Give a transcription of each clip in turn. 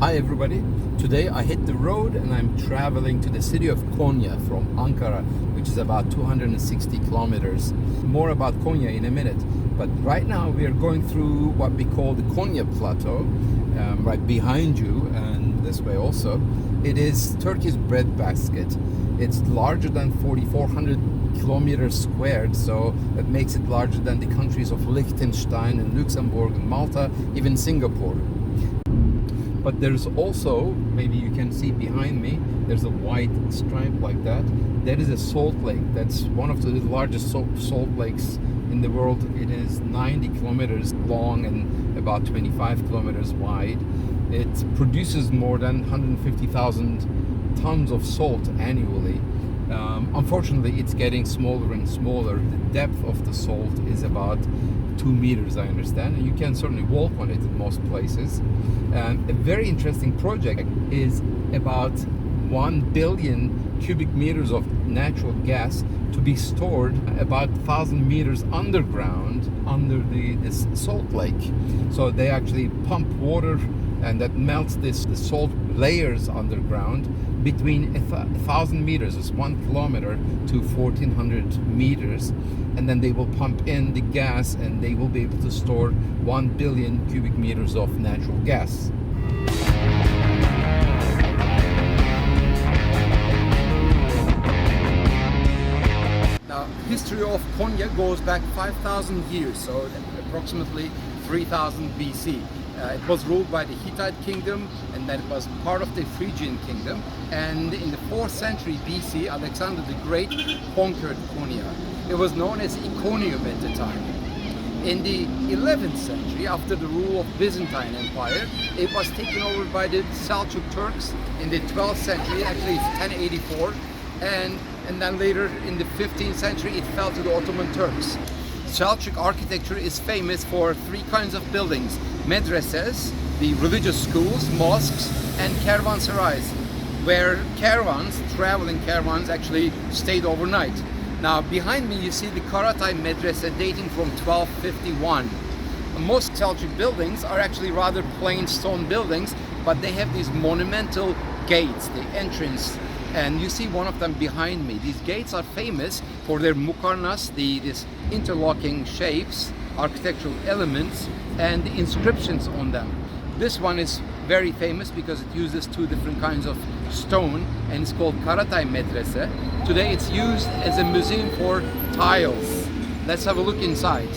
Hi everybody, today I hit the road and I'm traveling to the city of Konya from Ankara, which is about 260 kilometers. More about Konya in a minute, but right now we are going through what we call the Konya Plateau, right behind you and this way also. It is Turkey's breadbasket. It's larger than 4,400 kilometers squared, so that makes it larger than the countries of Liechtenstein and Luxembourg and Malta, even Singapore. But there's also, maybe you can see behind me, there's a white stripe like that. That is a salt lake. That's one of the largest salt lakes in the world. It is 90 kilometers long and about 25 kilometers wide. It produces more than 150,000 tons of salt annually. Unfortunately, it's getting smaller and smaller. The depth of the salt is about 2 meters, I understand, and you can certainly walk on it in most places. A very interesting project is about 1 billion cubic meters of natural gas to be stored about 1,000 meters underground under this salt lake. So they actually pump water and that melts the salt layers underground between 1,000 meters, it's 1 kilometer, to 1,400 meters, and then they will pump in the gas and they will be able to store 1 billion cubic meters of natural gas. Now, history of Konya goes back 5,000 years, so approximately 3000 BC. It was ruled by the Hittite kingdom, and then it was part of the Phrygian kingdom. And in the 4th century BC, Alexander the Great conquered Konya. It was known as Iconium at the time. In the 11th century, after the rule of Byzantine Empire, it was taken over by the Seljuk Turks. In the 12th century, actually 1084, and then later in the 15th century, it fell to the Ottoman Turks. Seljuk architecture is famous for 3 kinds of buildings: Madrasas, the religious schools, mosques, and caravanserais, where traveling caravans actually stayed overnight. Now behind me you see the Karatay Medrese dating from 1251. Most Seljuk buildings are actually rather plain stone buildings, but they have these monumental gates, the entrance. And you see one of them behind me. These gates are famous for their mukarnas, these interlocking shapes, architectural elements, and the inscriptions on them. This one is very famous because it uses 2 different kinds of stone, and it's called Karatay Medrese. Today it's used as a museum for tiles. Let's have a look inside.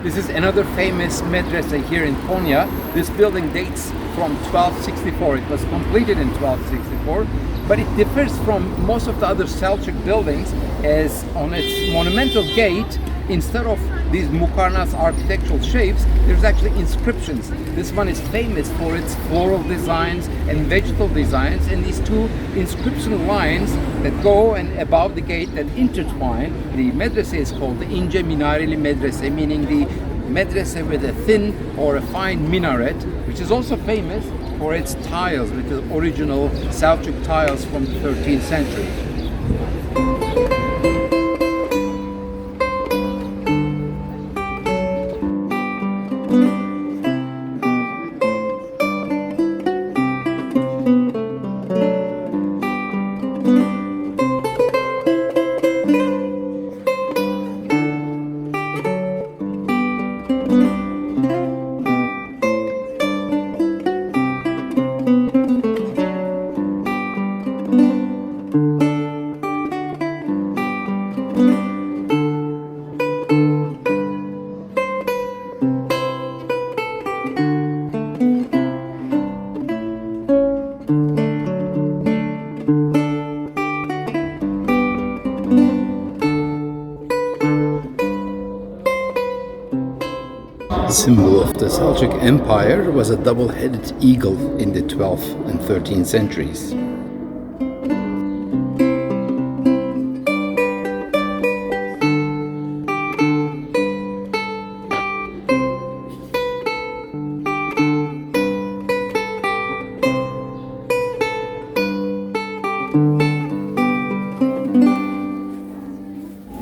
This is another famous madrasa here in Konya. This building dates from 1264. It was completed in 1264, but it differs from most of the other Seljuk buildings as on its monumental gate, instead of these mukarnas architectural shapes, there's actually inscriptions. This one is famous for its floral designs and vegetal designs, and these 2 inscription lines that go and above the gate that intertwine. The medrese is called the Ince Minareli Medrese, meaning the medrese with a thin or a fine minaret, which is also famous for its tiles, with the original Seljuk tiles from the 13th century. The symbol of the Seljuk Empire was a double-headed eagle in the 12th and 13th centuries.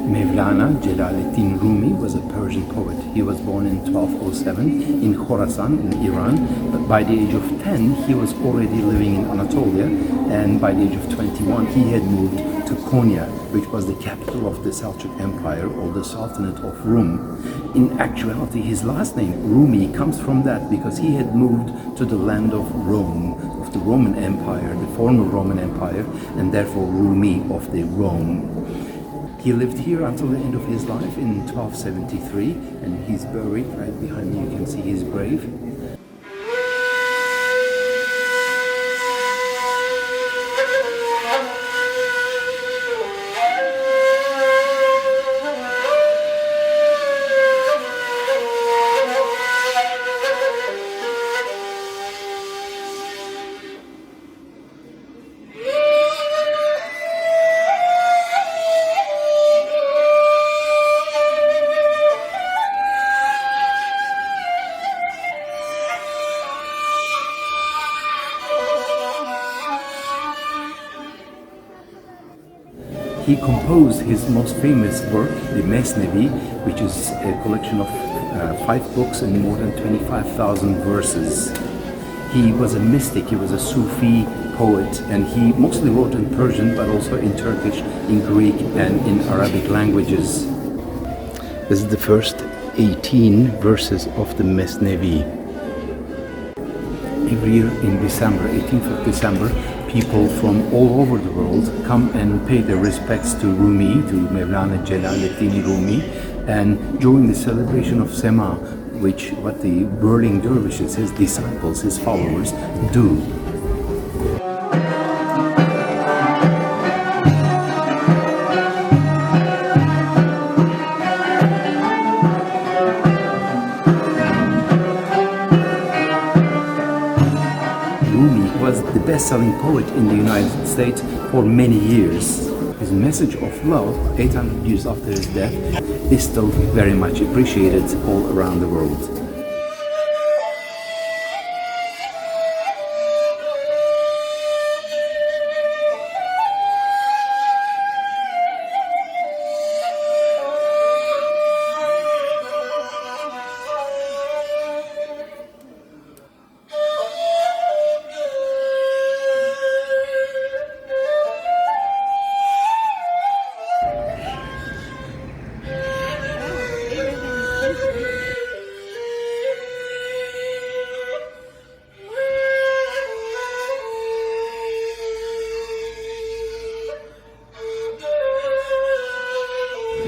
Mowlānā Jalal Rumi was a Persian poet. He was born in 1207 in Khorasan in Iran, but by the age of 10 he was already living in Anatolia, and by the age of 21 he had moved to Konya, which was the capital of the Seljuk Empire, or the Sultanate of Rum. In actuality, his last name, Rumi, comes from that because he had moved to the land of Rome, of the Roman Empire, the former Roman Empire, and therefore Rumi of the Rome. He lived here until the end of his life in 1273, and he's buried right behind me. You can see his grave. He composed his most famous work, the Mesnevi, which is a collection of 5 books and more than 25,000 verses. He was a mystic, he was a Sufi poet, and he mostly wrote in Persian, but also in Turkish, in Greek, and in Arabic languages. This is the first 18 verses of the Mesnevi. Every year in December, 18th of December, people from all over the world come and pay their respects to Rumi, to Mowlānā Jalal Rumi, and during the celebration of Sema, which what the whirling dervishes, his disciples, his followers, do. Was the best-selling poet in the United States for many years. His message of love, 800 years after his death, is still very much appreciated all around the world.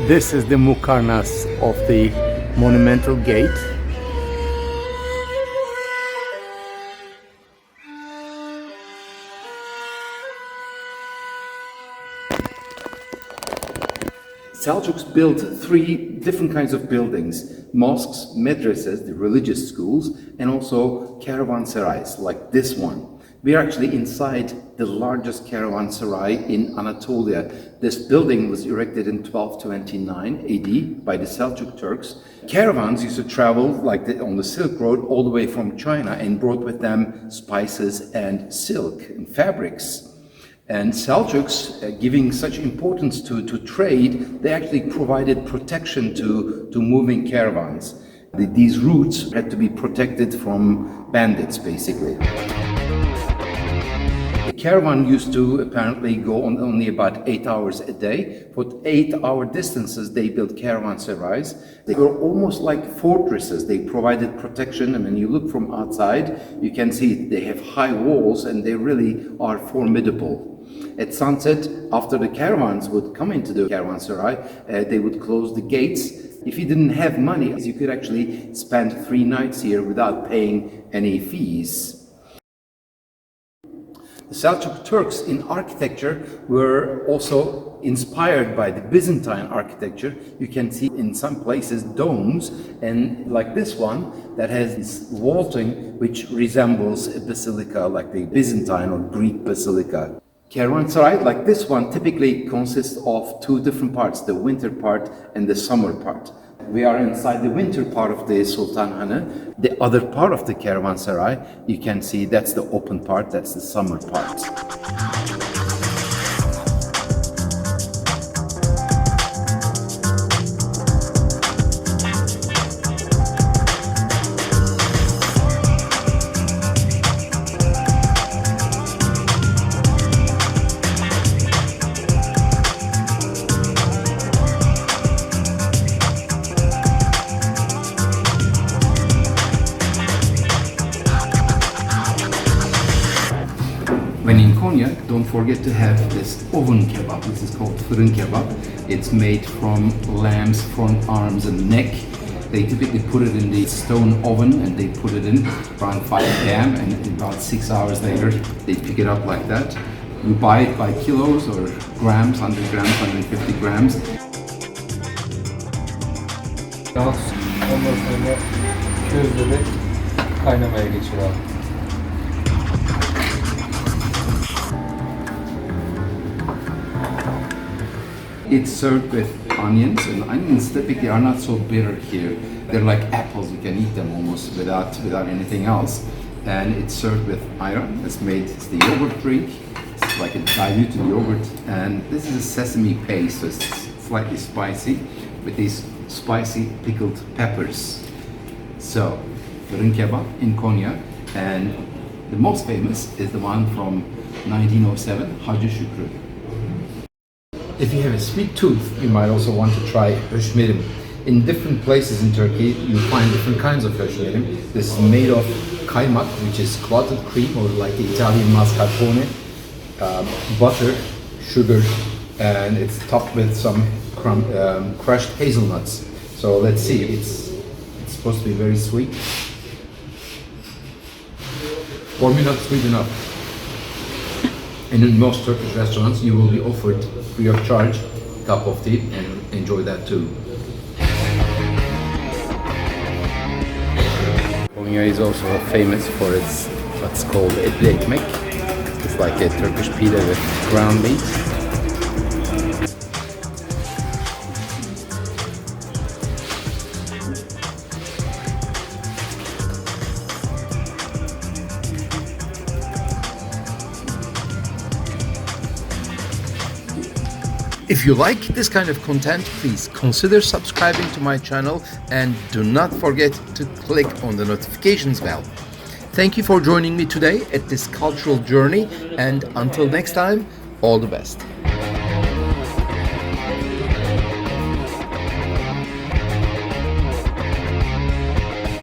This is the Mukarnas of the monumental gate. Seljuks built 3 different kinds of buildings: mosques, madrasas, the religious schools, and also caravanserais, like this one. We are actually inside the largest caravanserai in Anatolia. This building was erected in 1229 AD by the Seljuk Turks. Caravans used to travel on the Silk Road all the way from China and brought with them spices and silk and fabrics. And Seljuks, giving such importance to trade, they actually provided protection to moving caravans. These routes had to be protected from bandits, basically. The caravan used to apparently go on only about 8 hours a day. For 8-hour distances, they built caravanserais. They were almost like fortresses. They provided protection, and when you look from outside, you can see they have high walls, and they really are formidable. At sunset, after the caravans would come into the caravanserai, they would close the gates. If you didn't have money, you could actually spend 3 nights here without paying any fees. The Seljuk Turks in architecture were also inspired by the Byzantine architecture. You can see in some places domes, and like this one that has this vaulting which resembles a basilica like the Byzantine or Greek basilica. Caravanserai like this one typically consists of 2 different parts, the winter part and the summer part. We are inside the winter part of the Sultanhan. The other part of the caravanserai, you can see that's the open part, that's the summer part. When in Konya, don't forget to have this oven kebab. This is called fırın kebab. It's made from lamb's front arms and neck. They typically put it in the stone oven and they put it in around 5 p.m. and about 6 hours later they pick it up like that. You buy it by kilos or grams, 100 grams, 150 grams. Ondan sonra közlemek kaynamaya geçiyor abi. It's served with onions, and onions typically are not so bitter here. They're like apples, you can eat them almost without anything else. And it's served with ayran. It's the yogurt drink. It's like a diluted yogurt. And this is a sesame paste, so it's slightly spicy with these spicy pickled peppers. So, fırın kebab in Konya, and the most famous is the one from 1907, Hacı Şükrü. If you have a sweet tooth, you might also want to try höşmerim. In different places in Turkey, you find different kinds of höşmerim. This is made of kaymak, which is clotted cream, or like the Italian mascarpone, butter, sugar, and it's topped with some crushed hazelnuts. So let's see, it's supposed to be very sweet. For me, not sweet enough. And in most Turkish restaurants, you will be offered free of charge a cup of tea, and enjoy that too. Konya is also famous for its what's called Etli Ekmek. It's like a Turkish pide with ground meat. If you like this kind of content, please consider subscribing to my channel and do not forget to click on the notifications bell. Thank you for joining me today at this cultural journey, and until next time, all the best.